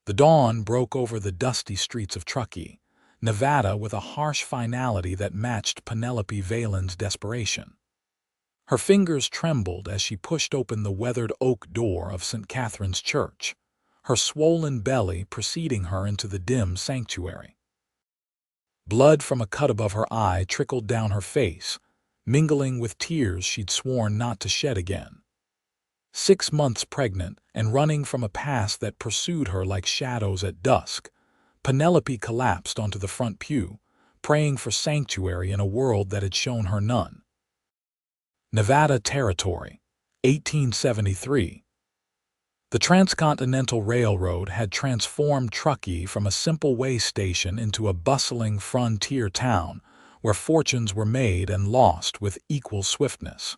The dawn broke over the dusty streets of Truckee, Nevada, with a harsh finality that matched Penelope Valens' desperation. Her fingers trembled as she pushed open the weathered oak door of St. Catherine's Church, her swollen belly preceding her into the dim sanctuary. Blood from a cut above her eye trickled down her face, mingling with tears she'd sworn not to shed again. 6 months pregnant and running from a past that pursued her like shadows at dusk, Penelope collapsed onto the front pew, praying for sanctuary in a world that had shown her none. Nevada Territory, 1873. The Transcontinental Railroad had transformed Truckee from a simple way station into a bustling frontier town where fortunes were made and lost with equal swiftness.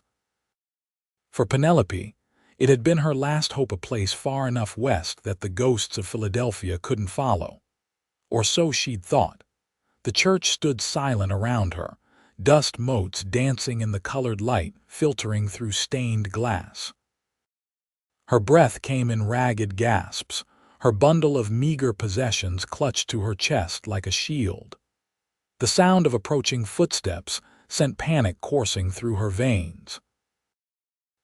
For Penelope, it had been her last hope, a place far enough west that the ghosts of Philadelphia couldn't follow. Or so she'd thought. The church stood silent around her, dust motes dancing in the colored light filtering through stained glass. Her breath came in ragged gasps, her bundle of meager possessions clutched to her chest like a shield. The sound of approaching footsteps sent panic coursing through her veins.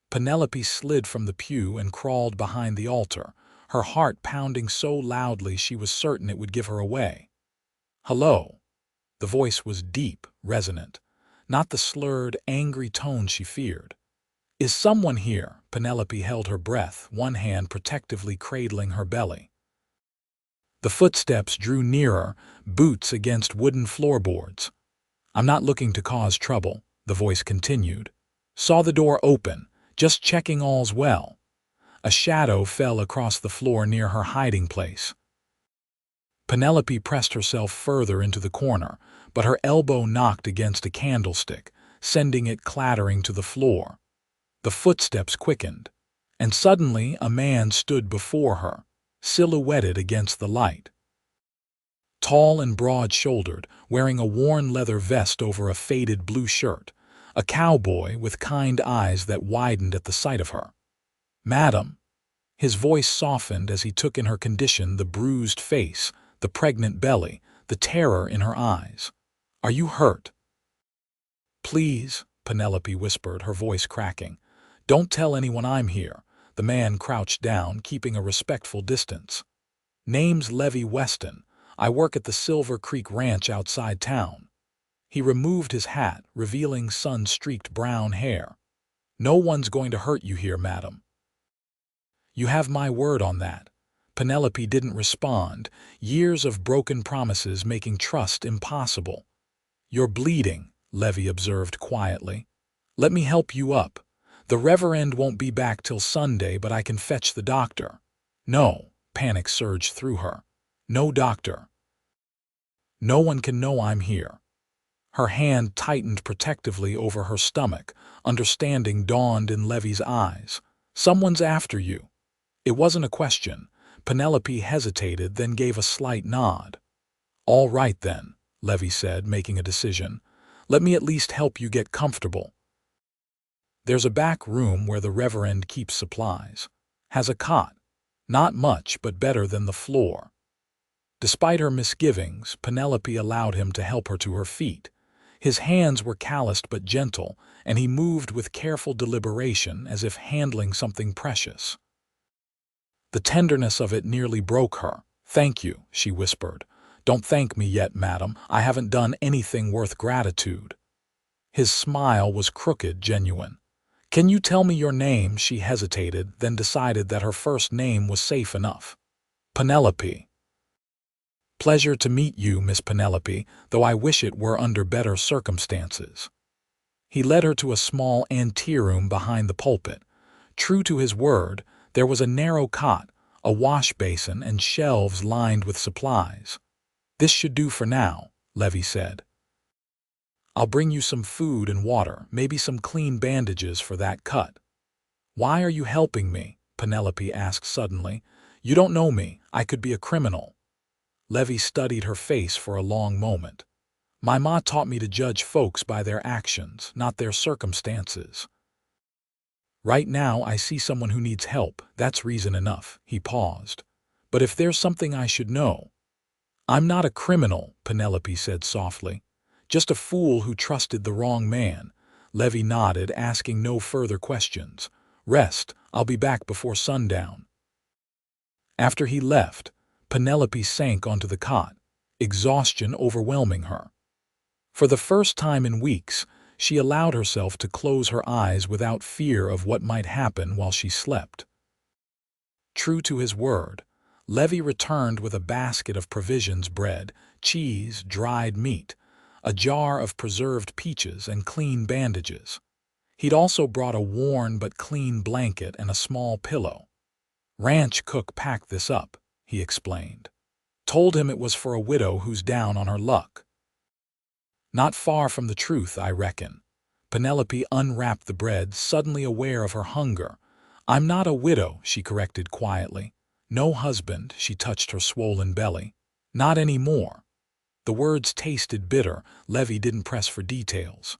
Penelope slid from the pew and crawled behind the altar, her heart pounding so loudly she was certain it would give her away. "Hello." The voice was deep, resonant, not the slurred, angry tone she feared. "Is someone here?" Penelope held her breath, one hand protectively cradling her belly. The footsteps drew nearer, boots against wooden floorboards. "I'm not looking to cause trouble," the voice continued. "Saw the door open, just checking all's well." A shadow fell across the floor near her hiding place. Penelope pressed herself further into the corner, but her elbow knocked against a candlestick, sending it clattering to the floor. The footsteps quickened, and suddenly a man stood before her, silhouetted against the light. Tall and broad-shouldered, wearing a worn leather vest over a faded blue shirt, a cowboy with kind eyes that widened at the sight of her. "Madam." His voice softened as he took in her condition, the bruised face, the pregnant belly, the terror in her eyes. "Are you hurt?" "Please," Penelope whispered, her voice cracking. "Don't tell anyone I'm here." The man crouched down, keeping a respectful distance. "Name's Levi Weston. I work at the Silver Creek Ranch outside town." He removed his hat, revealing sun-streaked brown hair. "No one's going to hurt you here, madam." "You have my word on that." Penelope didn't respond, years of broken promises making trust impossible. "You're bleeding," Levi observed quietly. "Let me help you up. The Reverend won't be back till Sunday, but I can fetch the doctor." "No," panic surged through her. "No doctor. No one can know I'm here." Her hand tightened protectively over her stomach, understanding dawned in Levi's eyes. "Someone's after you." It wasn't a question. Penelope hesitated, then gave a slight nod. "All right then," Levi said, making a decision. "Let me at least help you get comfortable. There's a back room where the Reverend keeps supplies. Has a cot. Not much, but better than the floor." Despite her misgivings, Penelope allowed him to help her to her feet. His hands were calloused but gentle, and he moved with careful deliberation as if handling something precious. The tenderness of it nearly broke her. "Thank you," she whispered. "Don't thank me yet, madam. I haven't done anything worth gratitude." His smile was crooked, genuine. "Can you tell me your name?" She hesitated, then decided that her first name was safe enough. "Penelope." "Pleasure to meet you, Miss Penelope, though I wish it were under better circumstances." He led her to a small anteroom behind the pulpit. True to his word, there was a narrow cot, a wash basin, and shelves lined with supplies. "This should do for now," Levi said. "I'll bring you some food and water, maybe some clean bandages for that cut." "Why are you helping me?" Penelope asked suddenly. "You don't know me. I could be a criminal." Levi studied her face for a long moment. "My ma taught me to judge folks by their actions, not their circumstances. Right now I see someone who needs help. That's reason enough." He paused. But if there's something I should know— I'm not a criminal, Penelope said softly. Just a fool who trusted the wrong man. Levi nodded, asking no further questions. Rest, I'll be back before sundown. After he left, Penelope sank onto the cot, exhaustion overwhelming her. For the first time in weeks, she allowed herself to close her eyes without fear of what might happen while she slept. True to his word, Levi returned with a basket of provisions: bread, cheese, dried meat, a jar of preserved peaches, and clean bandages. He'd also brought a worn but clean blanket and a small pillow. Ranch cook packed this up, he explained. Told him it was for a widow who's down on her luck. Not far from the truth, I reckon. Penelope unwrapped the bread, suddenly aware of her hunger. I'm not a widow, she corrected quietly. No husband, she touched her swollen belly. Not anymore. The words tasted bitter. Levi didn't press for details.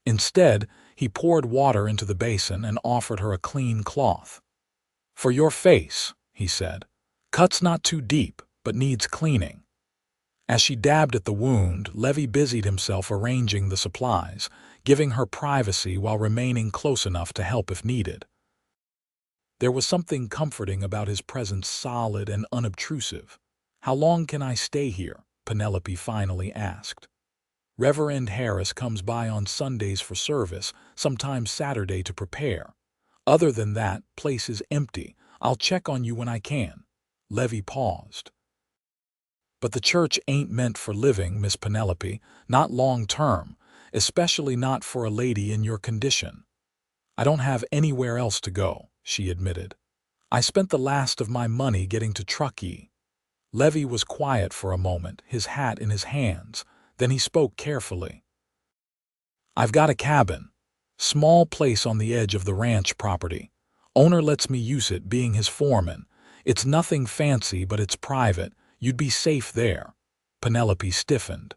Instead, he poured water into the basin and offered her a clean cloth. For your face, he said. Cut's not too deep, but needs cleaning. As she dabbed at the wound, Levi busied himself arranging the supplies, giving her privacy while remaining close enough to help if needed. There was something comforting about his presence, solid and unobtrusive. How long can I stay here? Penelope finally asked. Reverend Harris comes by on Sundays for service, sometimes Saturday to prepare. Other than that, place is empty. I'll check on you when I can. Levi paused. But the church ain't meant for living, Miss Penelope, not long term, especially not for a lady in your condition. I don't have anywhere else to go, she admitted. I spent the last of my money getting to Truckee. Levi was quiet for a moment, his hat in his hands. Then he spoke carefully. I've got a cabin. Small place on the edge of the ranch property. Owner lets me use it, being his foreman. It's nothing fancy, but it's private. You'd be safe there. Penelope stiffened.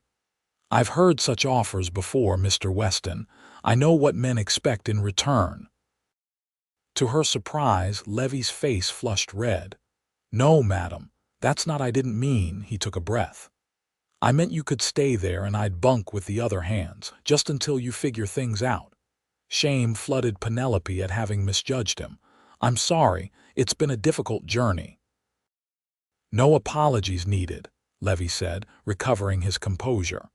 I've heard such offers before, Mr. Weston. I know what men expect in return. To her surprise, Levi's face flushed red. No, madam. That's not— I didn't mean— He took a breath. I meant you could stay there and I'd bunk with the other hands, just until you figure things out. Shame flooded Penelope at having misjudged him. I'm sorry, it's been a difficult journey. No apologies needed, Levi said, recovering his composure.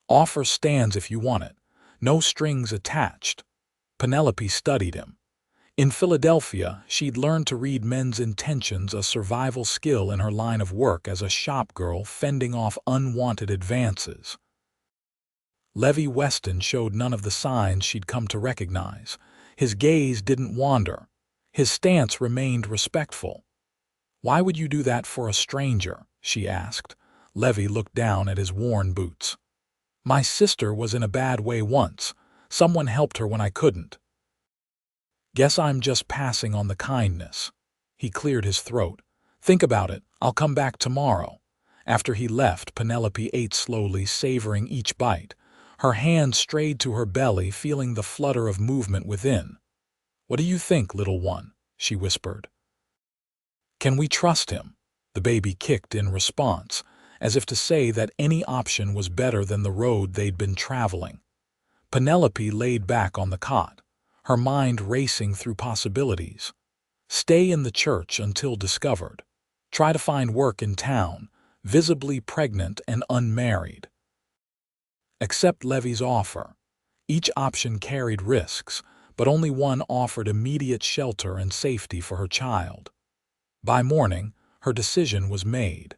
Offer stands if you want it. No strings attached. Penelope studied him. In Philadelphia, she'd learned to read men's intentions, a survival skill in her line of work as a shop girl fending off unwanted advances. Levi Weston showed none of the signs she'd come to recognize. His gaze didn't wander. His stance remained respectful. Why would you do that for a stranger? She asked. Levi looked down at his worn boots. My sister was in a bad way once. Someone helped her when I couldn't. Guess I'm just passing on the kindness. He cleared his throat. Think about it. I'll come back tomorrow. After he left, Penelope ate slowly, savoring each bite. Her hand strayed to her belly, feeling the flutter of movement within. What do you think, little one? She whispered. Can we trust him? The baby kicked in response, as if to say that any option was better than the road they'd been traveling. Penelope laid back on the cot, her mind racing through possibilities. Stay in the church until discovered. Try to find work in town, visibly pregnant and unmarried. Accept Levi's offer. Each option carried risks, but only one offered immediate shelter and safety for her child. By morning, her decision was made.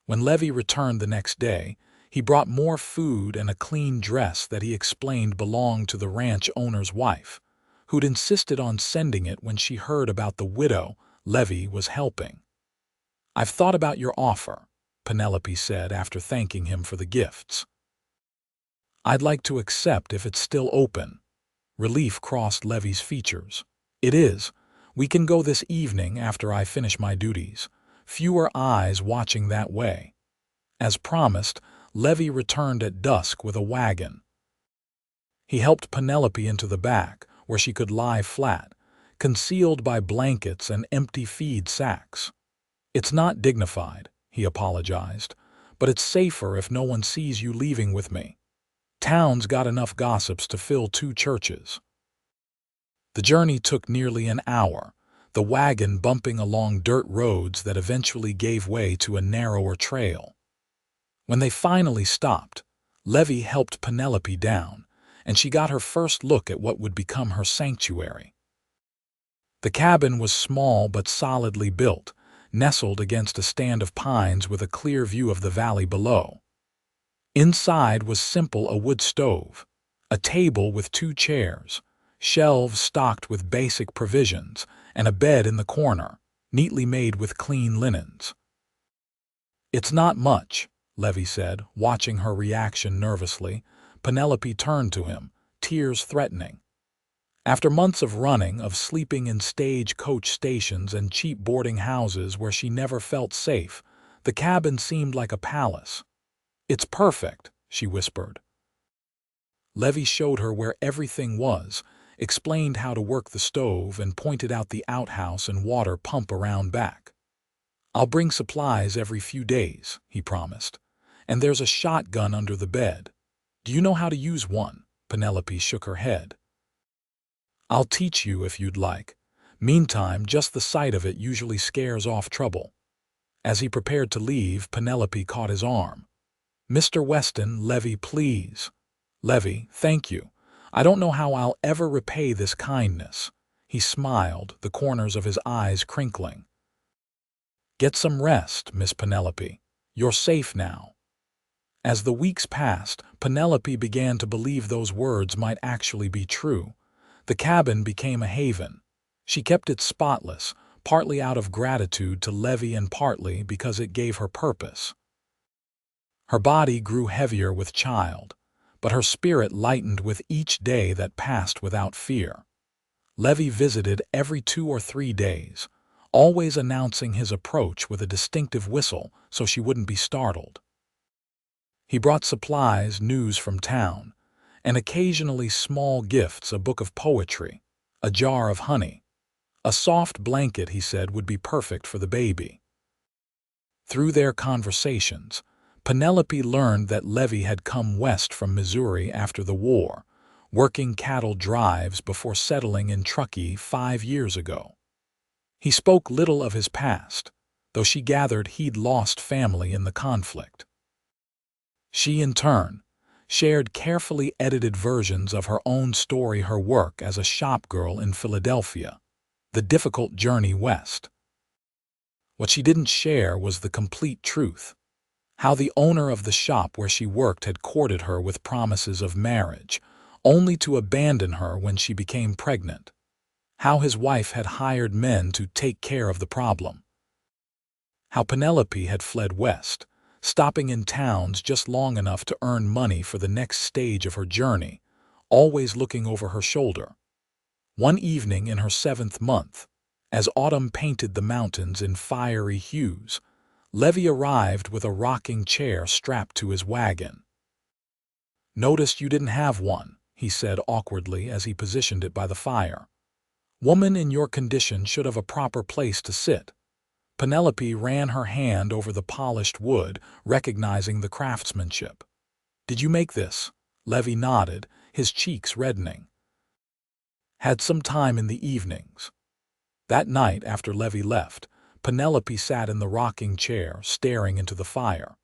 When Levi returned the next day, he brought more food and a clean dress that he explained belonged to the ranch owner's wife, who'd insisted on sending it when she heard about the widow Levi was helping. I've thought about your offer, Penelope said after thanking him for the gifts. I'd like to accept if it's still open. Relief crossed Levi's features. It is. We can go this evening after I finish my duties. Fewer eyes watching that way. As promised, Levi returned at dusk with a wagon. He helped Penelope into the back, where she could lie flat, concealed by blankets and empty feed sacks. "It's not dignified," he apologized, "but it's safer if no one sees you leaving with me. Town's got enough gossips to fill 2 churches." The journey took nearly an hour, the wagon bumping along dirt roads that eventually gave way to a narrower trail. When they finally stopped, Levi helped Penelope down, and she got her first look at what would become her sanctuary. The cabin was small but solidly built, nestled against a stand of pines with a clear view of the valley below. Inside was simple: a wood stove, a table with 2 chairs, shelves stocked with basic provisions, and a bed in the corner, neatly made with clean linens. "It's not much," Levi said, watching her reaction nervously. Penelope turned to him, tears threatening. After months of running, of sleeping in stage-coach stations and cheap boarding houses where she never felt safe, the cabin seemed like a palace. "It's perfect," she whispered. Levi showed her where everything was, explained how to work the stove, and pointed out the outhouse and water pump around back. "I'll bring supplies every few days," he promised. "And there's a shotgun under the bed. Do you know how to use one?" Penelope shook her head. "I'll teach you if you'd like. Meantime, just the sight of it usually scares off trouble." As he prepared to leave, Penelope caught his arm. "Mr. Weston, Levi, please." "Levi, thank you. I don't know how I'll ever repay this kindness." He smiled, the corners of his eyes crinkling. "Get some rest, Miss Penelope. You're safe now." As the weeks passed, Penelope began to believe those words might actually be true. The cabin became a haven. She kept it spotless, partly out of gratitude to Levi and partly because it gave her purpose. Her body grew heavier with child, but her spirit lightened with each day that passed without fear. Levi visited every 2 or 3 days, always announcing his approach with a distinctive whistle so she wouldn't be startled. He brought supplies, news from town, and occasionally small gifts: a book of poetry, a jar of honey. A soft blanket, he said, would be perfect for the baby. Through their conversations, Penelope learned that Levi had come west from Missouri after the war, working cattle drives before settling in Truckee 5 years ago. He spoke little of his past, though she gathered he'd lost family in the conflict. She, in turn, shared carefully edited versions of her own story: her work as a shop girl in Philadelphia, the difficult journey west. What she didn't share was the complete truth: how the owner of the shop where she worked had courted her with promises of marriage, only to abandon her when she became pregnant. How his wife had hired men to take care of the problem. How Penelope had fled west, stopping in towns just long enough to earn money for the next stage of her journey, always looking over her shoulder. One evening in her 7th month, as autumn painted the mountains in fiery hues, Levi arrived with a rocking chair strapped to his wagon. "Noticed you didn't have one," he said awkwardly as he positioned it by the fire. "Woman in your condition should have a proper place to sit." Penelope ran her hand over the polished wood, recognizing the craftsmanship. "Did you make this?" Levi nodded, his cheeks reddening. "Had some time in the evenings." That night, after Levi left, Penelope sat in the rocking chair, staring into the fire.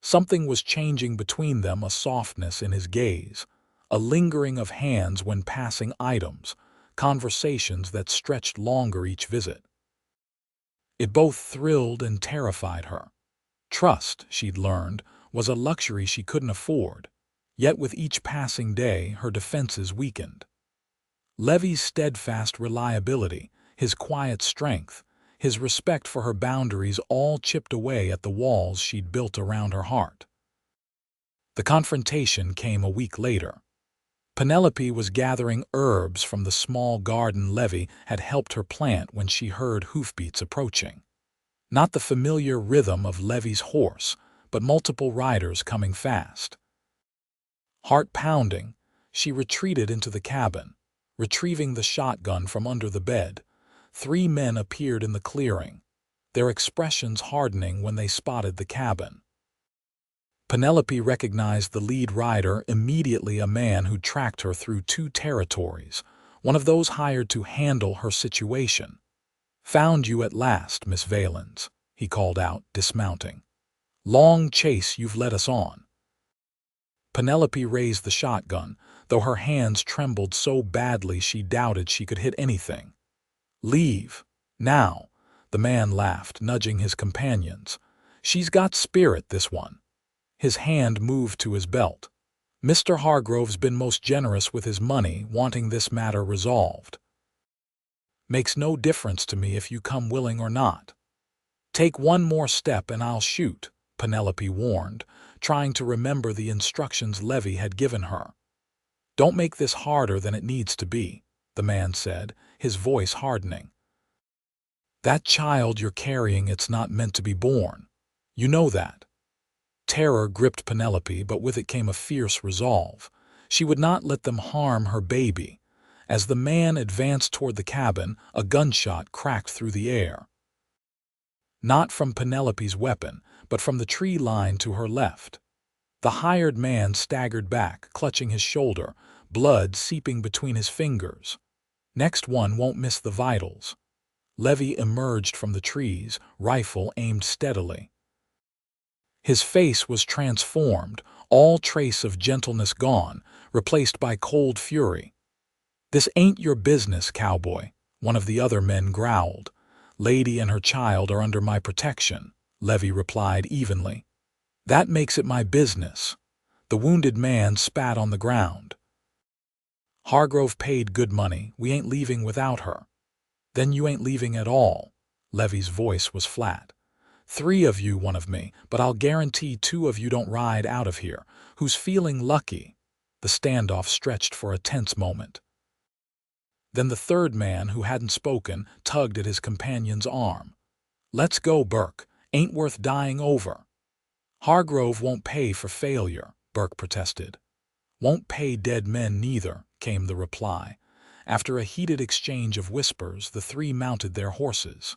Something was changing between them: a softness in his gaze, a lingering of hands when passing items, conversations that stretched longer each visit. It both thrilled and terrified her. Trust, she'd learned, was a luxury she couldn't afford, yet with each passing day her defenses weakened. Levi's steadfast reliability, his quiet strength, his respect for her boundaries all chipped away at the walls she'd built around her heart. The confrontation came a week later. Penelope was gathering herbs from the small garden Levi had helped her plant when she heard hoofbeats approaching. Not the familiar rhythm of Levi's horse, but multiple riders coming fast. Heart pounding, she retreated into the cabin, Retrieving the shotgun from under the bed, 3 men appeared in the clearing, their expressions hardening when they spotted the cabin. Penelope recognized the lead rider immediately, a man who tracked her through 2 territories, one of those hired to handle her situation. "Found you at last, Miss Valens," he called out, dismounting. "Long chase you've led us on." Penelope raised the shotgun, though her hands trembled so badly she doubted she could hit anything. "Leave, now," the man laughed, nudging his companions. "She's got spirit, this one." His hand moved to his belt. "Mr. Hargrove's been most generous with his money, wanting this matter resolved. Makes no difference to me if you come willing or not." "Take one more step and I'll shoot," Penelope warned, trying to remember the instructions Levi had given her. "Don't make this harder than it needs to be," the man said, his voice hardening. "That child you're carrying, it's not meant to be born. You know that." Terror gripped Penelope, but with it came a fierce resolve. She would not let them harm her baby. As the man advanced toward the cabin, a gunshot cracked through the air. Not from Penelope's weapon, but from the tree line to her left. The hired man staggered back, clutching his shoulder, blood seeping between his fingers. "Next one won't miss the vitals." Levi emerged from the trees, rifle aimed steadily. His face was transformed, all trace of gentleness gone, replaced by cold fury. "This ain't your business, cowboy," one of the other men growled. "Lady and her child are under my protection," Levi replied evenly. "That makes it my business." The wounded man spat on the ground. "Hargrove paid good money. We ain't leaving without her." "Then you ain't leaving at all." Levi's voice was flat. "3 of you, one of me, but I'll guarantee 2 of you don't ride out of here. Who's feeling lucky?" The standoff stretched for a tense moment. Then the third man, who hadn't spoken, tugged at his companion's arm. "Let's go, Burke. Ain't worth dying over." "Hargrove won't pay for failure," Burke protested. "Won't pay dead men neither," came the reply. After a heated exchange of whispers, the 3 mounted their horses.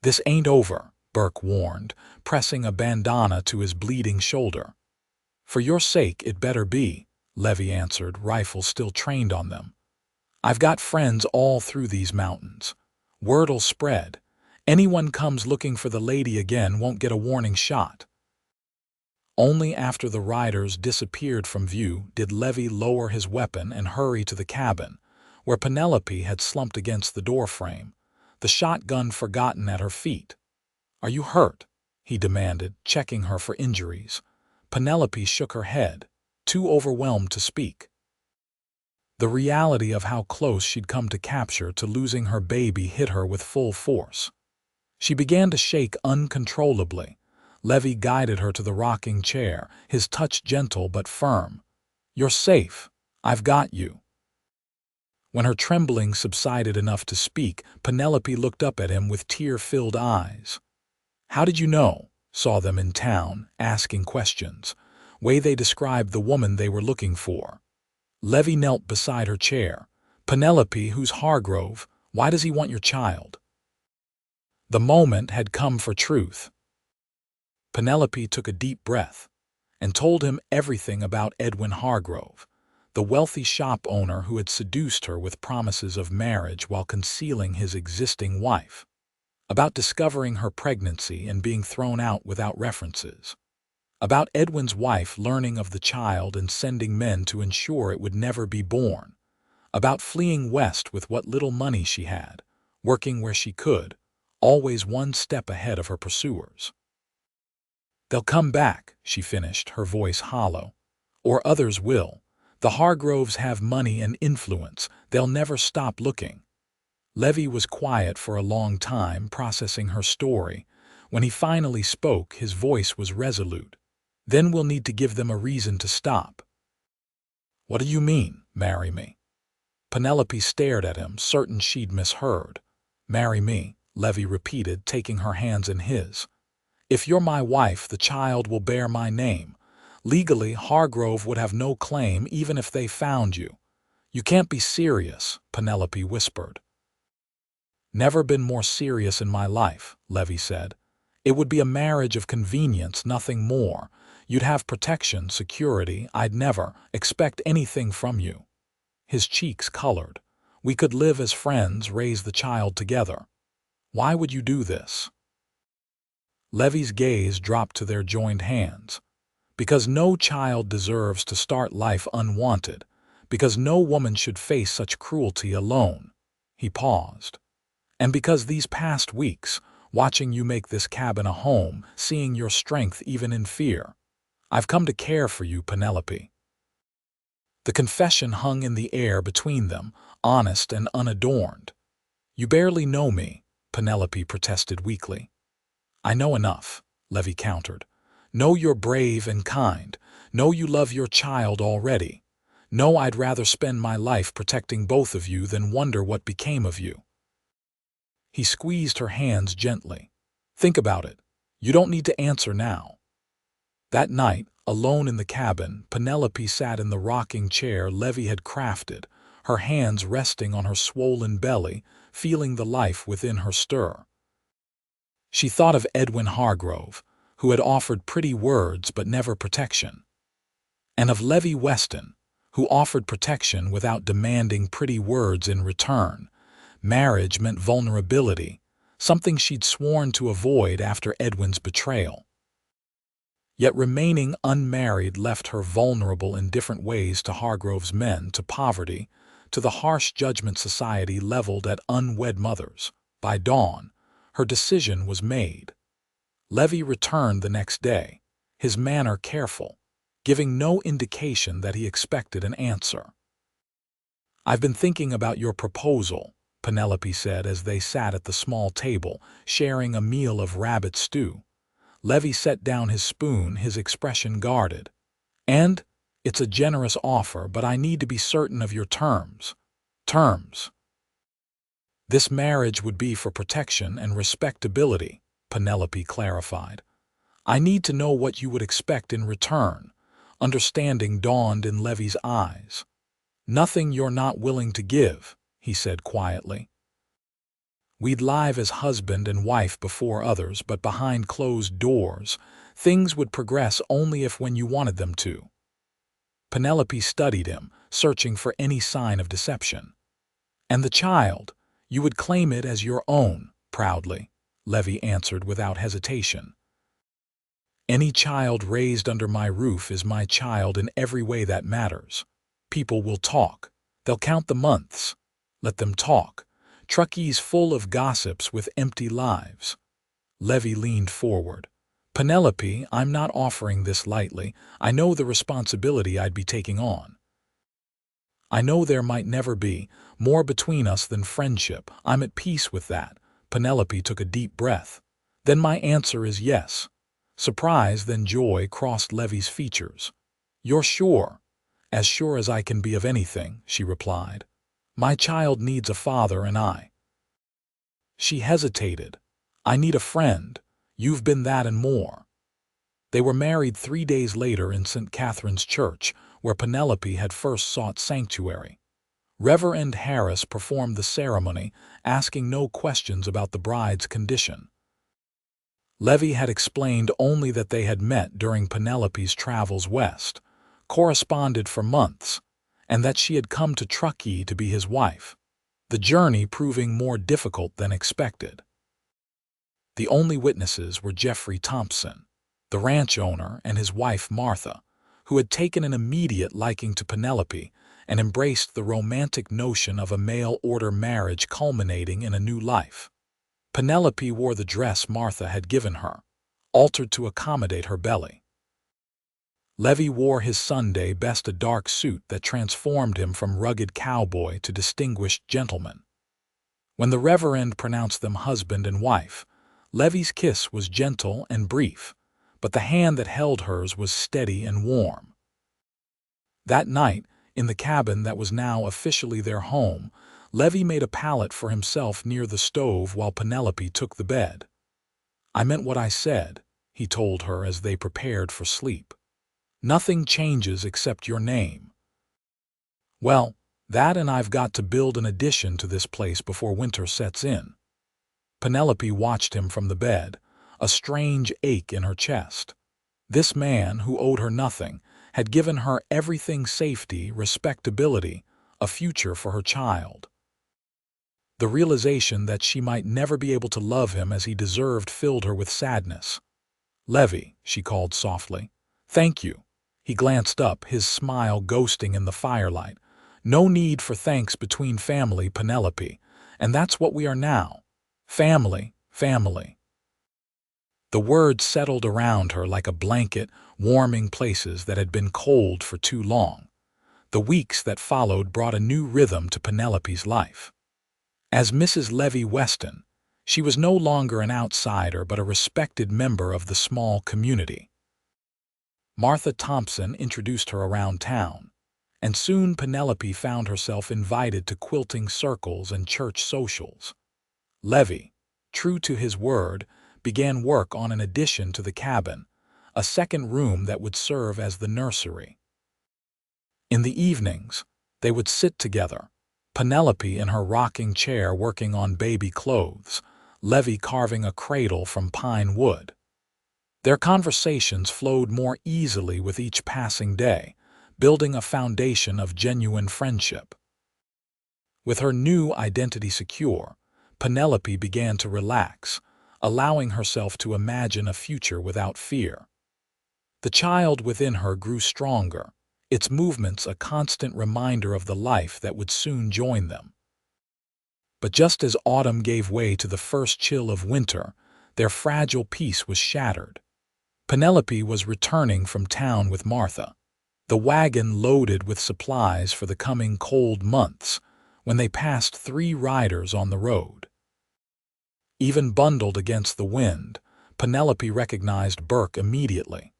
"This ain't over," Burke warned, pressing a bandana to his bleeding shoulder. "For your sake, it better be," Levi answered, rifle still trained on them. "I've got friends all through these mountains. Word'll spread. Anyone comes looking for the lady again won't get a warning shot." Only after the riders disappeared from view did Levi lower his weapon and hurry to the cabin, where Penelope had slumped against the doorframe, the shotgun forgotten at her feet. "Are you hurt?" he demanded, checking her for injuries. Penelope shook her head, too overwhelmed to speak. The reality of how close she'd come to capture to losing her baby hit her with full force. She began to shake uncontrollably. Levi guided her to the rocking chair, his touch gentle but firm. "You're safe. I've got you." When her trembling subsided enough to speak, Penelope looked up at him with tear-filled eyes. "How did you know?" "Saw them in town, asking questions. Way they described the woman they were looking for." Levi knelt beside her chair. "Penelope, who's Hargrove? Why does he want your child?" The moment had come for truth. Penelope took a deep breath and told him everything about Edwin Hargrove, the wealthy shop owner who had seduced her with promises of marriage while concealing his existing wife, about discovering her pregnancy and being thrown out without references, about Edwin's wife learning of the child and sending men to ensure it would never be born, about fleeing west with what little money she had, working where she could, always one step ahead of her pursuers. "They'll come back," she finished, her voice hollow. "Or others will. The Hargroves have money and influence. They'll never stop looking." Levi was quiet for a long time, processing her story. When he finally spoke, his voice was resolute. "Then we'll need to give them a reason to stop." "What do you mean, marry me?" Penelope stared at him, certain she'd misheard. "Marry me," Levi repeated, taking her hands in his. "If you're my wife, the child will bear my name. Legally, Hargrove would have no claim even if they found you. "You can't be serious," Penelope whispered. "Never been more serious in my life," Levi said. "It would be a marriage of convenience, nothing more. You'd have protection, security. I'd never expect anything from you." His cheeks colored. "We could live as friends, raise the child together. Why would you do this?" Levi's gaze dropped to their joined hands. "Because no child deserves to start life unwanted. Because no woman should face such cruelty alone." He paused. "And because these past weeks, watching you make this cabin a home, seeing your strength even in fear, I've come to care for you, Penelope." The confession hung in the air between them, honest and unadorned. "You barely know me," Penelope protested weakly. "I know enough," Levi countered. "Know you're brave and kind. Know you love your child already. Know I'd rather spend my life protecting both of you than wonder what became of you." He squeezed her hands gently. "Think about it. You don't need to answer now." That night, alone in the cabin, Penelope sat in the rocking chair Levi had crafted, her hands resting on her swollen belly, feeling the life within her stir. She thought of Edwin Hargrove, who had offered pretty words but never protection, and of Levi Weston, who offered protection without demanding pretty words in return. Marriage meant vulnerability, something she'd sworn to avoid after Edwin's betrayal. Yet remaining unmarried left her vulnerable in different ways to Hargrove's men, to poverty, to the harsh judgment society leveled at unwed mothers. By dawn, her decision was made. Levi returned the next day, his manner careful, giving no indication that he expected an answer. "I've been thinking about your proposal," Penelope said as they sat at the small table, sharing a meal of rabbit stew. Levi set down his spoon, his expression guarded. "And it's a generous offer, but I need to be certain of your terms." "Terms?" "This marriage would be for protection and respectability," Penelope clarified. "I need to know what you would expect in return." Understanding dawned in Levi's eyes. "Nothing you're not willing to give," he said quietly. "We'd live as husband and wife before others, but behind closed doors. Things would progress only if when you wanted them to." Penelope studied him, searching for any sign of deception. "And the child, you would claim it as your own," proudly, Levi answered without hesitation. "Any child raised under my roof is my child in every way that matters. People will talk. They'll count the months. Let them talk. Truckies full of gossips with empty lives." Levi leaned forward. "Penelope, I'm not offering this lightly. I know the responsibility I'd be taking on. I know there might never be more between us than friendship. I'm at peace with that." Penelope took a deep breath. "Then my answer is yes." Surprise, then joy crossed Levi's features. "You're sure?" "As sure as I can be of anything," she replied. "My child needs a father and I—" She hesitated. "I need a friend. You've been that and more." They were married 3 days later in St. Catherine's Church, where Penelope had first sought sanctuary. Reverend Harris performed the ceremony, asking no questions about the bride's condition. Levi had explained only that they had met during Penelope's travels west, corresponded for months, and that she had come to Truckee to be his wife, the journey proving more difficult than expected. The only witnesses were Jeffrey Thompson, the ranch owner, and his wife Martha, who had taken an immediate liking to Penelope and embraced the romantic notion of a mail-order marriage culminating in a new life. Penelope wore the dress Martha had given her, altered to accommodate her belly. Levi wore his Sunday best, a dark suit that transformed him from rugged cowboy to distinguished gentleman. When the Reverend pronounced them husband and wife, Levi's kiss was gentle and brief, but the hand that held hers was steady and warm. That night, in the cabin that was now officially their home, Levi made a pallet for himself near the stove while Penelope took the bed. "I meant what I said," he told her as they prepared for sleep. "Nothing changes except your name." "Well, That and I've got to build an addition to this place before winter sets in. Penelope watched him from the bed, a strange ache in her chest. This man, who owed her nothing, had given her everything: safety, respectability, a future for her child. The realization that she might never be able to love him as he deserved filled her with sadness. "Levi," she called softly. "Thank you." He glanced up, his smile ghosting in the firelight. "No need for thanks between family, Penelope. And that's what we are now. Family, family." The word settled around her like a blanket, warming places that had been cold for too long. The weeks that followed brought a new rhythm to Penelope's life. As Mrs. Levi Weston, she was no longer an outsider but a respected member of the small community. Martha Thompson introduced her around town, and soon Penelope found herself invited to quilting circles and church socials. Levi, true to his word, began work on an addition to the cabin, a second room that would serve as the nursery. In the evenings, they would sit together, Penelope in her rocking chair working on baby clothes, Levi carving a cradle from pine wood. Their conversations flowed more easily with each passing day, building a foundation of genuine friendship. With her new identity secure, Penelope began to relax, allowing herself to imagine a future without fear. The child within her grew stronger, its movements a constant reminder of the life that would soon join them. But just as autumn gave way to the first chill of winter, their fragile peace was shattered. Penelope was returning from town with Martha, the wagon loaded with supplies for the coming cold months, when they passed 3 riders on the road. Even bundled against the wind, Penelope recognized Burke immediately.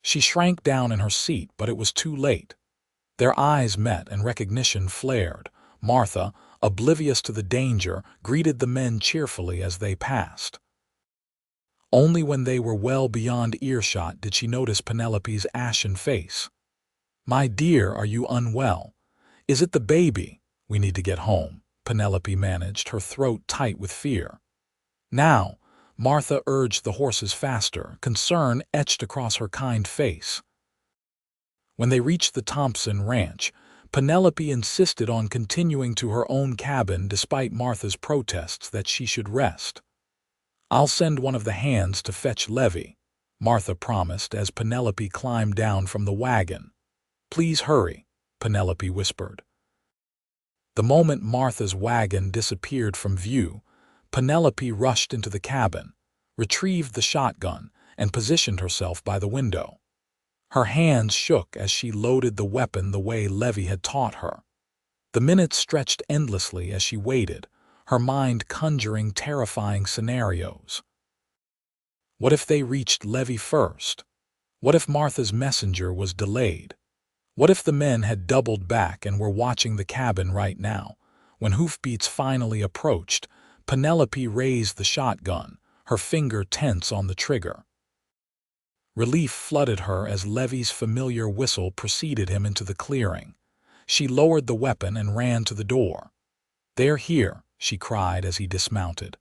She shrank down in her seat, but it was too late. Their eyes met and recognition flared. Martha, oblivious to the danger, greeted the men cheerfully as they passed. Only when they were well beyond earshot did she notice Penelope's ashen face. "My dear, are you unwell? Is it the baby? We need to get home," Penelope managed, her throat tight with fear. "Now," Martha urged the horses faster, concern etched across her kind face. When they reached the Thompson ranch, Penelope insisted on continuing to her own cabin despite Martha's protests that she should rest. "I'll send one of the hands to fetch Levi," Martha promised as Penelope climbed down from the wagon. "Please hurry," Penelope whispered. The moment Martha's wagon disappeared from view, Penelope rushed into the cabin, retrieved the shotgun, and positioned herself by the window. Her hands shook as she loaded the weapon the way Levi had taught her. The minutes stretched endlessly as she waited, her mind conjuring terrifying scenarios. What if they reached Levi first? What if Martha's messenger was delayed? What if the men had doubled back and were watching the cabin right now? When hoofbeats finally approached, Penelope raised the shotgun, her finger tense on the trigger. Relief flooded her as Levi's familiar whistle preceded him into the clearing. She lowered the weapon and ran to the door. "They're here," she cried as he dismounted.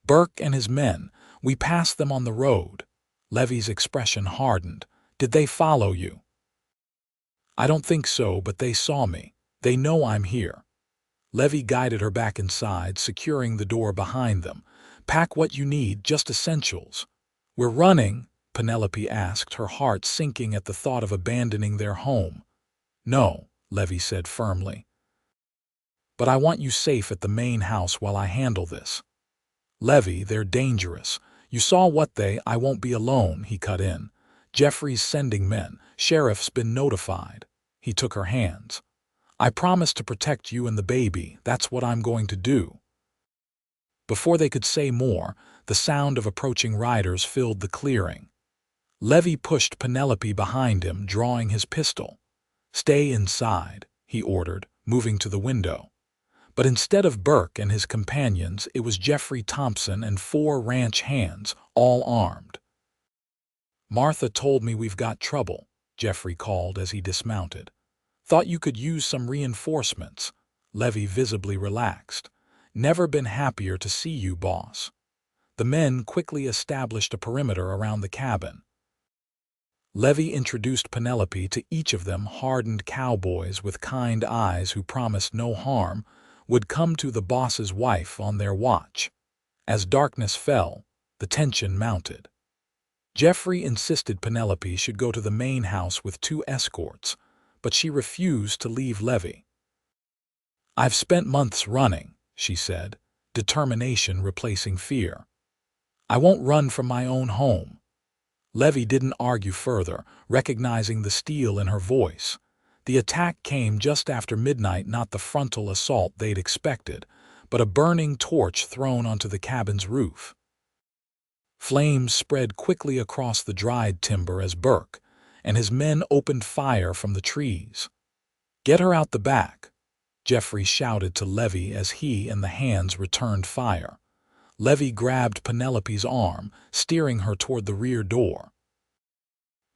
"Burke and his men. We passed them on the road." Levi's expression hardened. "Did they follow you?" "I don't think so, but they saw me. They know I'm here." Levi guided her back inside, securing the door behind them. "Pack what you need, just essentials." "We're running?" Penelope asked, her heart sinking at the thought of abandoning their home. "No," Levi said firmly. "But I want you safe at the main house while I handle this." "Levi, they're dangerous. You saw what I won't be alone," he cut in. "Jeffrey's sending men. Sheriff's been notified." He took her hands. "I promise to protect you and the baby. That's what I'm going to do." Before they could say more, the sound of approaching riders filled the clearing. Levi pushed Penelope behind him, drawing his pistol. "Stay inside," he ordered, moving to the window. But instead of Burke and his companions, it was Jeffrey Thompson and 4 ranch hands, all armed. "Martha told me we've got trouble," Jeffrey called as he dismounted. Thought you could use some reinforcements. Levi visibly relaxed. Never been happier to see you, boss. The men quickly established a perimeter around the cabin. Levi introduced Penelope to each of them, hardened cowboys with kind eyes who promised no harm, would come to the boss's wife on their watch. As darkness fell, the tension mounted. Jeffrey insisted Penelope should go to the main house with 2 escorts, but she refused to leave Levi. "I've spent months running," she said, determination replacing fear. "I won't run from my own home." Levi didn't argue further, recognizing the steel in her voice. The attack came just after midnight, not the frontal assault they'd expected, but a burning torch thrown onto the cabin's roof. Flames spread quickly across the dried timber as Burke and his men opened fire from the trees. "Get her out the back," Jeffrey shouted to Levi as he and the hands returned fire. Levi grabbed Penelope's arm, steering her toward the rear door.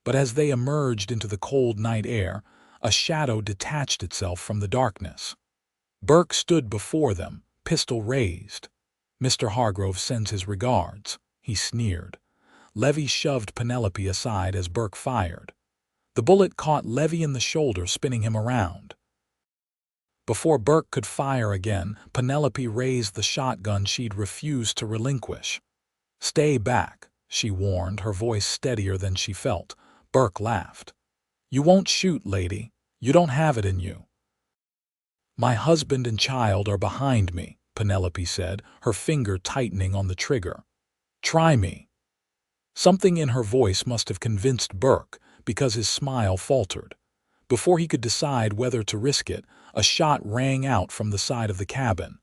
But as they emerged into the cold night air, a shadow detached itself from the darkness. Burke stood before them, pistol raised. "Mr. Hargrove sends his regards," he sneered. Levi shoved Penelope aside as Burke fired. The bullet caught Levi in the shoulder, spinning him around. Before Burke could fire again, Penelope raised the shotgun she'd refused to relinquish. "Stay back," she warned, her voice steadier than she felt. Burke laughed. "You won't shoot, lady. You don't have it in you." "My husband and child are behind me," Penelope said, her finger tightening on the trigger. "Try me." Something in her voice must have convinced Burke, because his smile faltered. Before he could decide whether to risk it, a shot rang out from the side of the cabin.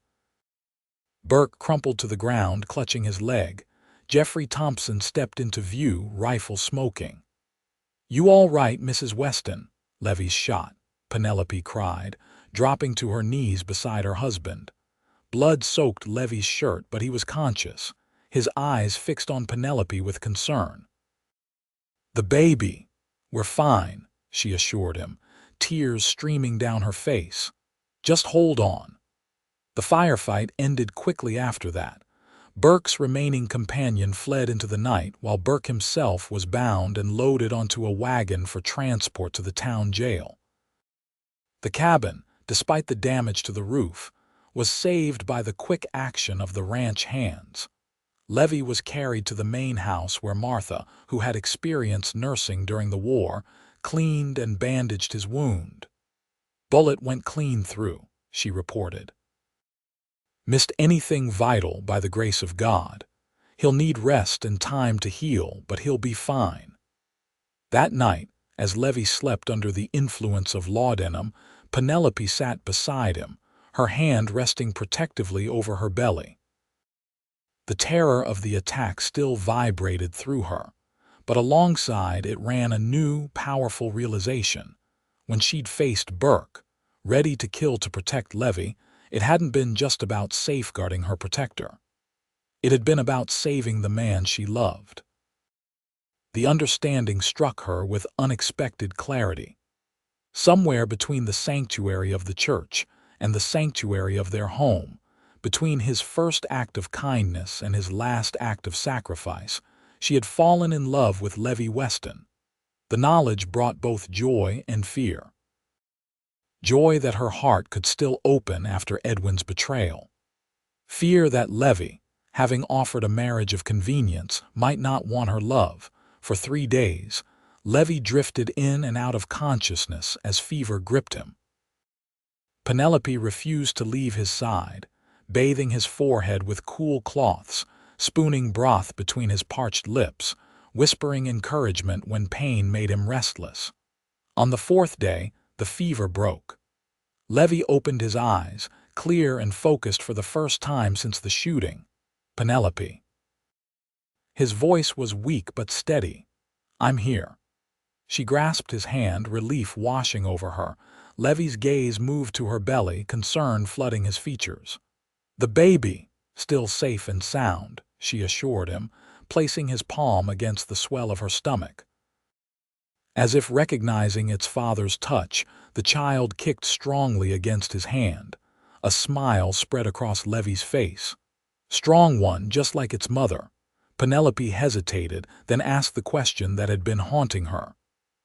Burke crumpled to the ground, clutching his leg. Jeffrey Thompson stepped into view, rifle smoking. "You all right, Mrs. Weston?" "Levi's shot," Penelope cried, dropping to her knees beside her husband. Blood soaked Levi's shirt, but he was conscious, his eyes fixed on Penelope with concern. "The baby. We're fine," she assured him, tears streaming down her face. "Just hold on." The firefight ended quickly after that. Burke's remaining companion fled into the night, while Burke himself was bound and loaded onto a wagon for transport to the town jail. The cabin, despite the damage to the roof, was saved by the quick action of the ranch hands. Levi was carried to the main house where Martha, who had experienced nursing during the war, cleaned and bandaged his wound. "Bullet went clean through," she reported. "Missed anything vital by the grace of God. He'll need rest and time to heal, but he'll be fine." That night, as Levi slept under the influence of laudanum, Penelope sat beside him, her hand resting protectively over her belly. The terror of the attack still vibrated through her, but alongside it ran a new, powerful realization. When she'd faced Burke, ready to kill to protect Levi, it hadn't been just about safeguarding her protector. It had been about saving the man she loved. The understanding struck her with unexpected clarity. Somewhere between the sanctuary of the church and the sanctuary of their home, between his first act of kindness and his last act of sacrifice, she had fallen in love with Levi Weston. The knowledge brought both joy and fear. Joy that her heart could still open after Edwin's betrayal. Fear that Levi, having offered a marriage of convenience, might not want her love. For 3 days, Levi drifted in and out of consciousness as fever gripped him. Penelope refused to leave his side, bathing his forehead with cool cloths, spooning broth between his parched lips, whispering encouragement when pain made him restless. On the 4th day, the fever broke. Levi opened his eyes, clear and focused for the first time since the shooting. "Penelope." His voice was weak but steady. "I'm here." She grasped his hand, relief washing over her. Levi's gaze moved to her belly, concern flooding his features. "The baby, still safe and sound," she assured him, placing his palm against the swell of her stomach. As if recognizing its father's touch, the child kicked strongly against his hand. A smile spread across Levi's face. Strong one, just like its mother. Penelope hesitated, then asked the question that had been haunting her.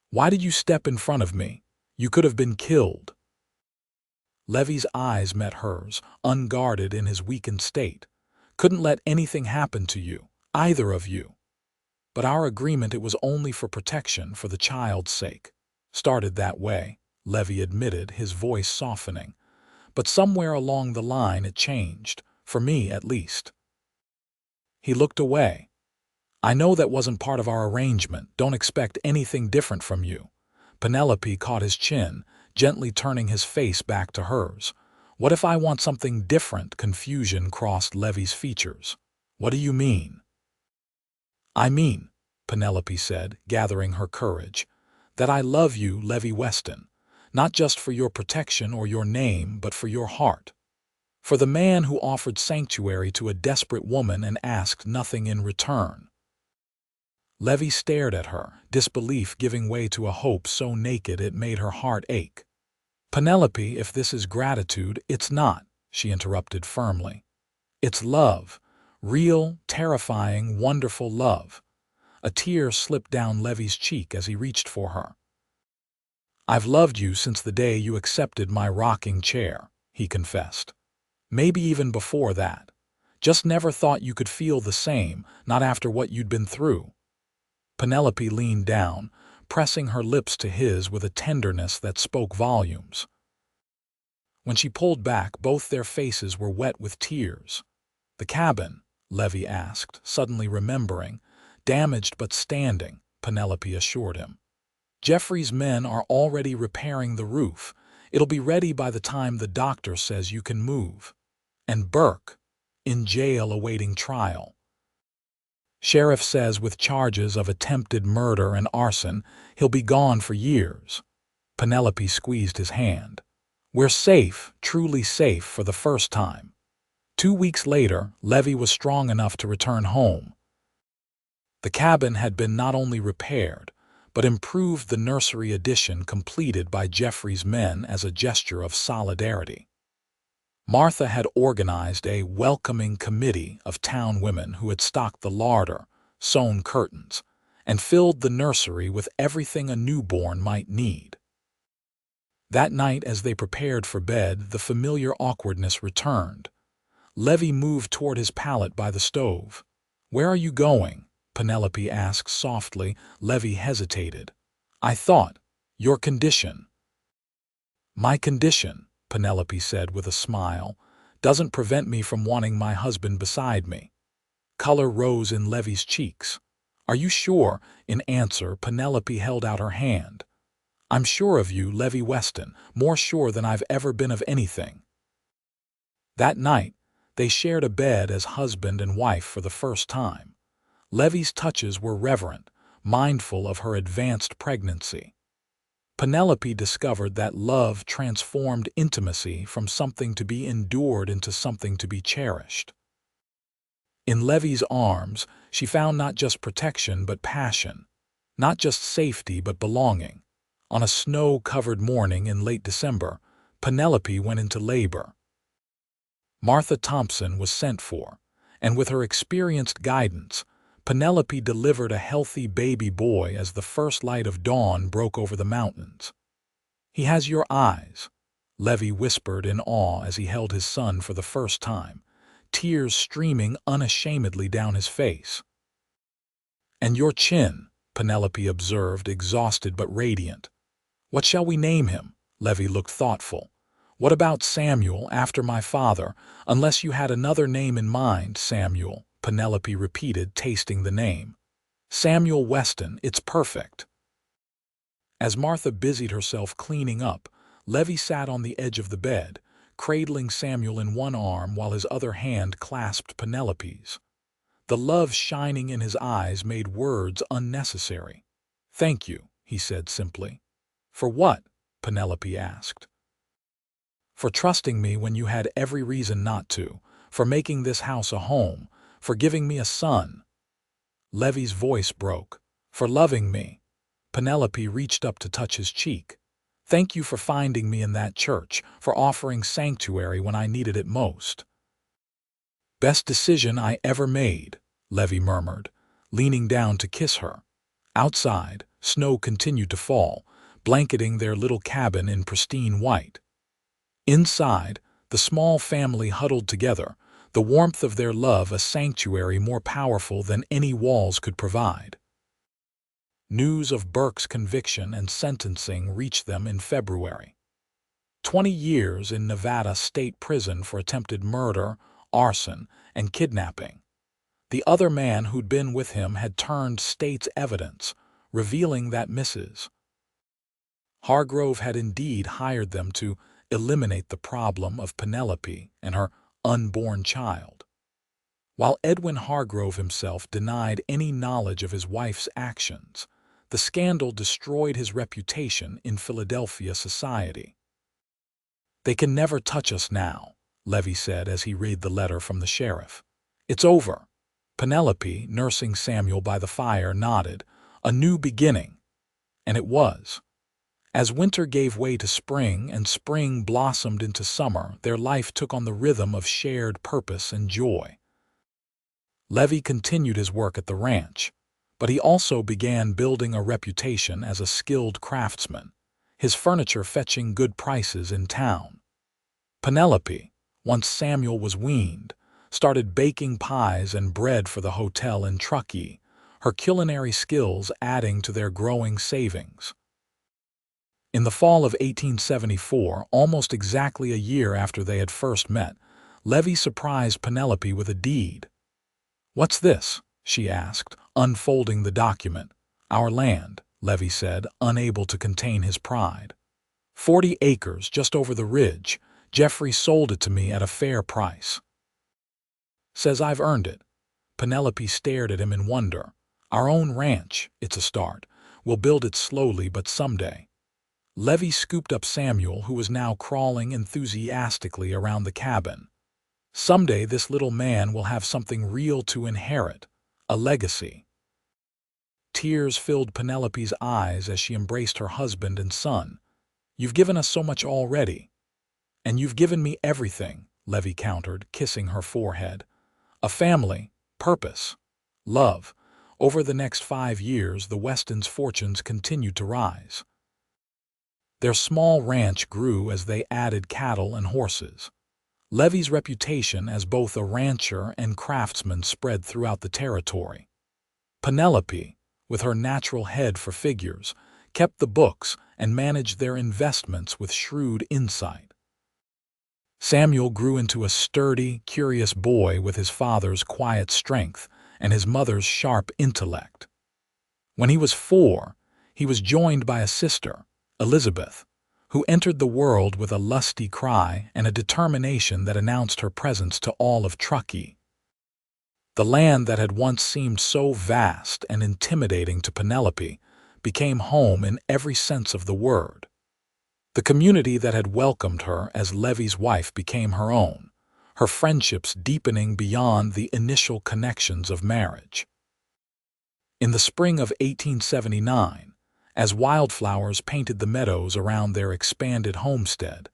"Why did you step in front of me? You could have been killed." Levi's eyes met hers, unguarded in his weakened state. "Couldn't let anything happen to you, either of you. But our agreement, it was only for protection, for the child's sake." "Started that way," Levi admitted, his voice softening. "But somewhere along the line it changed, for me at least." He looked away. "I know that wasn't part of our arrangement. Don't expect anything different from you." Penelope caught his chin, gently turning his face back to hers. "What if I want something different?" Confusion crossed Levi's features. "What do you mean?" "I mean," Penelope said, gathering her courage, "that I love you, Levi Weston, not just for your protection or your name, but for your heart. For the man who offered sanctuary to a desperate woman and asked nothing in return." Levi stared at her, disbelief giving way to a hope so naked it made her heart ache. "Penelope, if this is gratitude, it's not," she interrupted firmly. "It's love. Real, terrifying, wonderful love." A tear slipped down Levi's cheek as he reached for her. "I've loved you since the day you accepted my rocking chair," he confessed. "Maybe even before that. Just never thought you could feel the same, not after what you'd been through." Penelope leaned down, pressing her lips to his with a tenderness that spoke volumes. When she pulled back, both their faces were wet with tears. "The cabin?" Levi asked, suddenly remembering. "Damaged but standing," Penelope assured him. "Jeffrey's men are already repairing the roof. It'll be ready by the time the doctor says you can move." "And Burke? In jail awaiting trial. Sheriff says with charges of attempted murder and arson, he'll be gone for years." Penelope squeezed his hand. "We're safe, truly safe for the first time." 2 weeks later, Levi was strong enough to return home. The cabin had been not only repaired, but improved, the nursery addition completed by Jeffrey's men as a gesture of solidarity. Martha had organized a welcoming committee of town women who had stocked the larder, sewn curtains, and filled the nursery with everything a newborn might need. That night, as they prepared for bed, the familiar awkwardness returned. Levi moved toward his pallet by the stove. "Where are you going?" Penelope asked softly. Levi hesitated. "I thought, your condition." "My condition," Penelope said with a smile, "doesn't prevent me from wanting my husband beside me." Color rose in Levi's cheeks. "Are you sure?" In answer, Penelope held out her hand. "I'm sure of you, Levi Weston, more sure than I've ever been of anything." That night, they shared a bed as husband and wife for the first time. Levi's touches were reverent, mindful of her advanced pregnancy. Penelope discovered that love transformed intimacy from something to be endured into something to be cherished. In Levi's arms, she found not just protection but passion, not just safety but belonging. On a snow-covered morning in late December, Penelope went into labor. Martha Thompson was sent for, and with her experienced guidance, Penelope delivered a healthy baby boy as the first light of dawn broke over the mountains. "He has your eyes," Levi whispered in awe as he held his son for the first time, tears streaming unashamedly down his face. "And your chin," Penelope observed, exhausted but radiant. "What shall we name him?" Levi looked thoughtful. "What about Samuel, after my father, unless you had another name in mind?" "Samuel," Penelope repeated, tasting the name. "Samuel Weston, it's perfect." As Martha busied herself cleaning up, Levi sat on the edge of the bed, cradling Samuel in one arm while his other hand clasped Penelope's. The love shining in his eyes made words unnecessary. "Thank you," he said simply. "For what?" Penelope asked. "For trusting me when you had every reason not to, for making this house a home, for giving me a son." Levi's voice broke. "For loving me." Penelope reached up to touch his cheek. "Thank you for finding me in that church, for offering sanctuary when I needed it most." "Best decision I ever made," Levi murmured, leaning down to kiss her. Outside, snow continued to fall, blanketing their little cabin in pristine white. Inside, the small family huddled together, the warmth of their love a sanctuary more powerful than any walls could provide. News of Burke's conviction and sentencing reached them in February. 20 years in Nevada State Prison for attempted murder, arson, and kidnapping. The other man who'd been with him had turned state's evidence, revealing that Mrs. Hargrove had indeed hired them to eliminate the problem of Penelope and her unborn child. While Edwin Hargrove himself denied any knowledge of his wife's actions, the scandal destroyed his reputation in Philadelphia society. "They can never touch us now," Levi said as he read the letter from the sheriff. "It's over." Penelope, nursing Samuel by the fire, nodded. A new beginning. And it was. As winter gave way to spring and spring blossomed into summer, their life took on the rhythm of shared purpose and joy. Levi continued his work at the ranch, but he also began building a reputation as a skilled craftsman, his furniture fetching good prices in town. Penelope, once Samuel was weaned, started baking pies and bread for the hotel in Truckee, her culinary skills adding to their growing savings. In the fall of 1874, almost exactly a year after they had first met, Levi surprised Penelope with a deed. "What's this?" she asked, unfolding the document. "Our land," Levi said, unable to contain his pride. 40 acres just over the ridge. Jeffrey sold it to me at a fair price. Says I've earned it." Penelope stared at him in wonder. "Our own ranch, it's a start. We'll build it slowly, but someday." Levi scooped up Samuel, who was now crawling enthusiastically around the cabin. "Someday this little man will have something real to inherit, a legacy." Tears filled Penelope's eyes as she embraced her husband and son. "You've given us so much already." "And you've given me everything," Levi countered, kissing her forehead. "A family, purpose, love." Over the next 5 years, the Westons' fortunes continued to rise. Their small ranch grew as they added cattle and horses. Levi's reputation as both a rancher and craftsman spread throughout the territory. Penelope, with her natural head for figures, kept the books and managed their investments with shrewd insight. Samuel grew into a sturdy, curious boy with his father's quiet strength and his mother's sharp intellect. When he was 4, he was joined by a sister, Elizabeth, who entered the world with a lusty cry and a determination that announced her presence to all of Truckee. The land that had once seemed so vast and intimidating to Penelope became home in every sense of the word. The community that had welcomed her as Levi's wife became her own, her friendships deepening beyond the initial connections of marriage. In the spring of 1879, as wildflowers painted the meadows around their expanded homestead,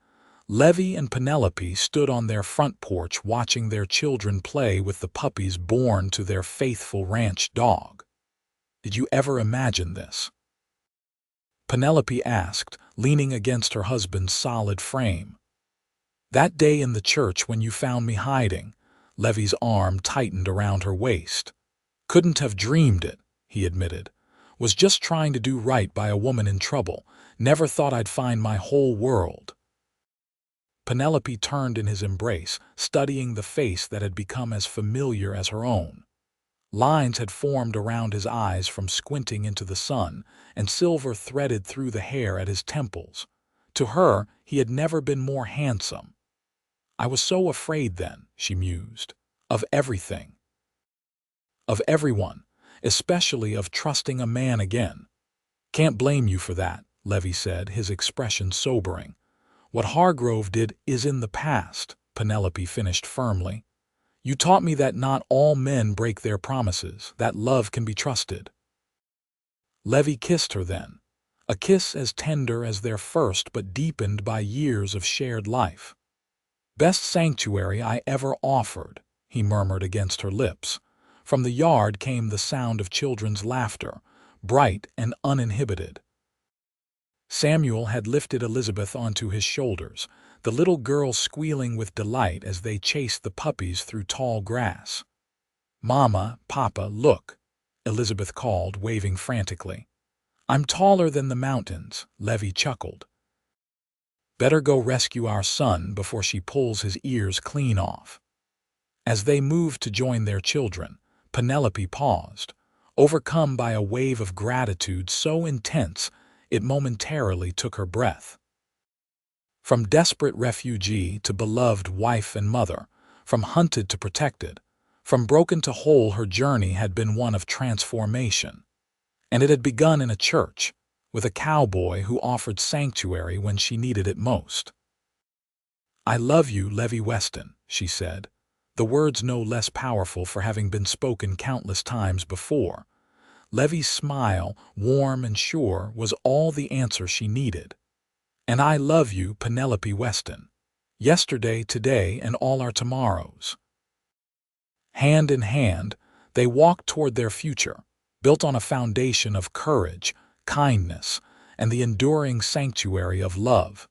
Levi and Penelope stood on their front porch watching their children play with the puppies born to their faithful ranch dog. "Did you ever imagine this?" Penelope asked, leaning against her husband's solid frame. "That day in the church when you found me hiding," Levi's arm tightened around her waist. "Couldn't have dreamed it," he admitted. "Was just trying to do right by a woman in trouble. Never thought I'd find my whole world." Penelope turned in his embrace, studying the face that had become as familiar as her own. Lines had formed around his eyes from squinting into the sun, and silver threaded through the hair at his temples. To her, he had never been more handsome. "I was so afraid then," she mused, "of everything. Of everyone, especially of trusting a man again." "Can't blame you for that," Levi said, his expression sobering. "What Hargrove did is in the past," Penelope finished firmly. "You taught me that not all men break their promises, that love can be trusted." Levi kissed her then, a kiss as tender as their first but deepened by years of shared life. "Best sanctuary I ever offered," he murmured against her lips. From the yard came the sound of children's laughter, bright and uninhibited. Samuel had lifted Elizabeth onto his shoulders, the little girl squealing with delight as they chased the puppies through tall grass. "Mama, Papa, look," Elizabeth called, waving frantically. "I'm taller than the mountains," Levi chuckled. "Better go rescue our son before she pulls his ears clean off." As they moved to join their children, Penelope paused, overcome by a wave of gratitude so intense it momentarily took her breath. From desperate refugee to beloved wife and mother, from hunted to protected, from broken to whole, her journey had been one of transformation. And it had begun in a church, with a cowboy who offered sanctuary when she needed it most. "I love you, Levi Weston," she said, the words no less powerful for having been spoken countless times before. Levi's smile, warm and sure, was all the answer she needed. "And I love you, Penelope Weston. Yesterday, today, and all our tomorrows." Hand in hand, they walked toward their future, built on a foundation of courage, kindness, and the enduring sanctuary of love.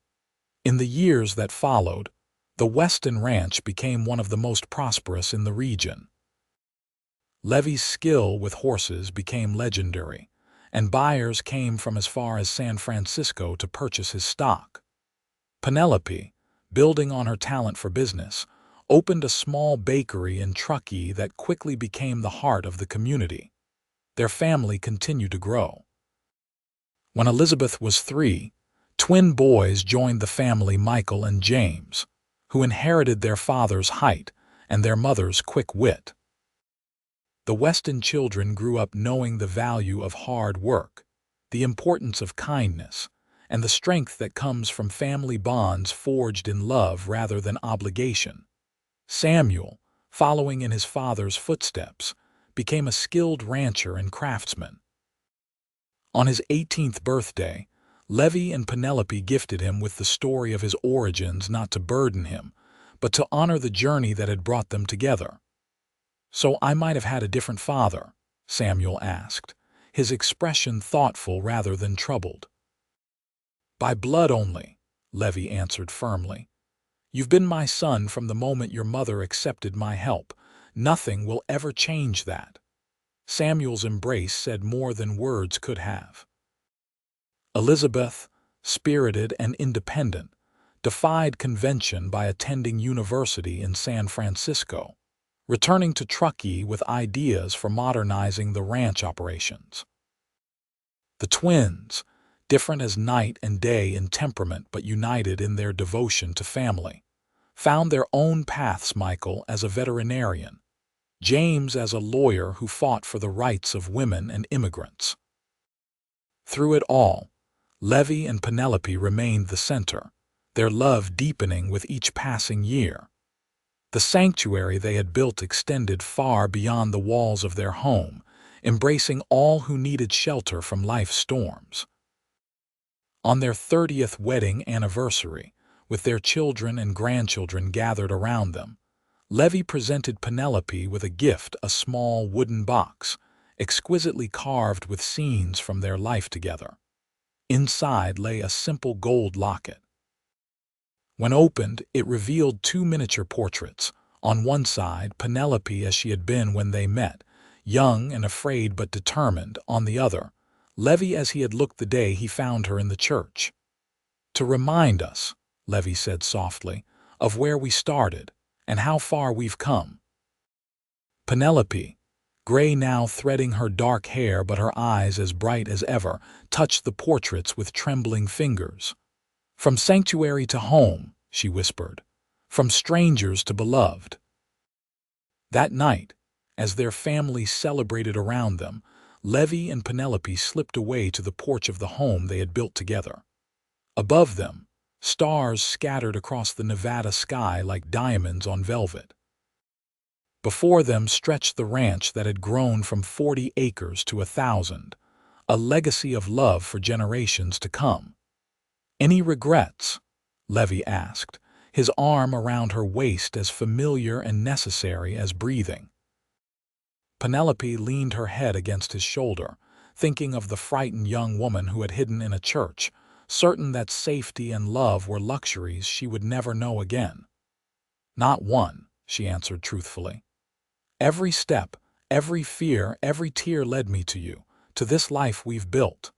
In the years that followed, the Weston Ranch became one of the most prosperous in the region. Levi's skill with horses became legendary, and buyers came from as far as San Francisco to purchase his stock. Penelope, building on her talent for business, opened a small bakery in Truckee that quickly became the heart of the community. Their family continued to grow. When Elizabeth was 3, twin boys joined the family, Michael and James, who inherited their father's height and their mother's quick wit. The Weston children grew up knowing the value of hard work, the importance of kindness, and the strength that comes from family bonds forged in love rather than obligation. Samuel, following in his father's footsteps, became a skilled rancher and craftsman. On his 18th birthday, Levi and Penelope gifted him with the story of his origins, not to burden him, but to honor the journey that had brought them together. "So I might have had a different father?" Samuel asked, his expression thoughtful rather than troubled. "By blood only," Levi answered firmly. "You've been my son from the moment your mother accepted my help. Nothing will ever change that." Samuel's embrace said more than words could have. Elizabeth, spirited and independent, defied convention by attending university in San Francisco, returning to Truckee with ideas for modernizing the ranch operations. The twins, different as night and day in temperament but united in their devotion to family, found their own paths, Michael as a veterinarian, James as a lawyer who fought for the rights of women and immigrants. Through it all, Levi and Penelope remained the center, their love deepening with each passing year. The sanctuary they had built extended far beyond the walls of their home, embracing all who needed shelter from life's storms. On their 30th wedding anniversary, with their children and grandchildren gathered around them, Levi presented Penelope with a gift, a small wooden box, exquisitely carved with scenes from their life together. Inside lay a simple gold locket. When opened, it revealed 2 miniature portraits. On one side, Penelope as she had been when they met, young and afraid but determined. On the other, Levi as he had looked the day he found her in the church. "To remind us," Levi said softly, "of where we started and how far we've come." Penelope, gray now threading her dark hair but her eyes as bright as ever, touched the portraits with trembling fingers. "From sanctuary to home," she whispered, "from strangers to beloved." That night, as their family celebrated around them, Levi and Penelope slipped away to the porch of the home they had built together. Above them, stars scattered across the Nevada sky like diamonds on velvet. Before them stretched the ranch that had grown from 40 acres to 1,000, a legacy of love for generations to come. "Any regrets?" Levi asked, his arm around her waist as familiar and necessary as breathing. Penelope leaned her head against his shoulder, thinking of the frightened young woman who had hidden in a church, certain that safety and love were luxuries she would never know again. "Not one," she answered truthfully. "Every step, every fear, every tear led me to you, to this life we've built."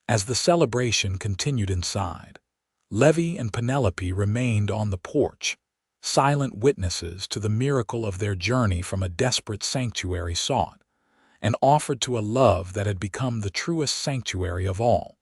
As the celebration continued inside, Levi and Penelope remained on the porch, silent witnesses to the miracle of their journey from a desperate sanctuary sought, and offered to a love that had become the truest sanctuary of all.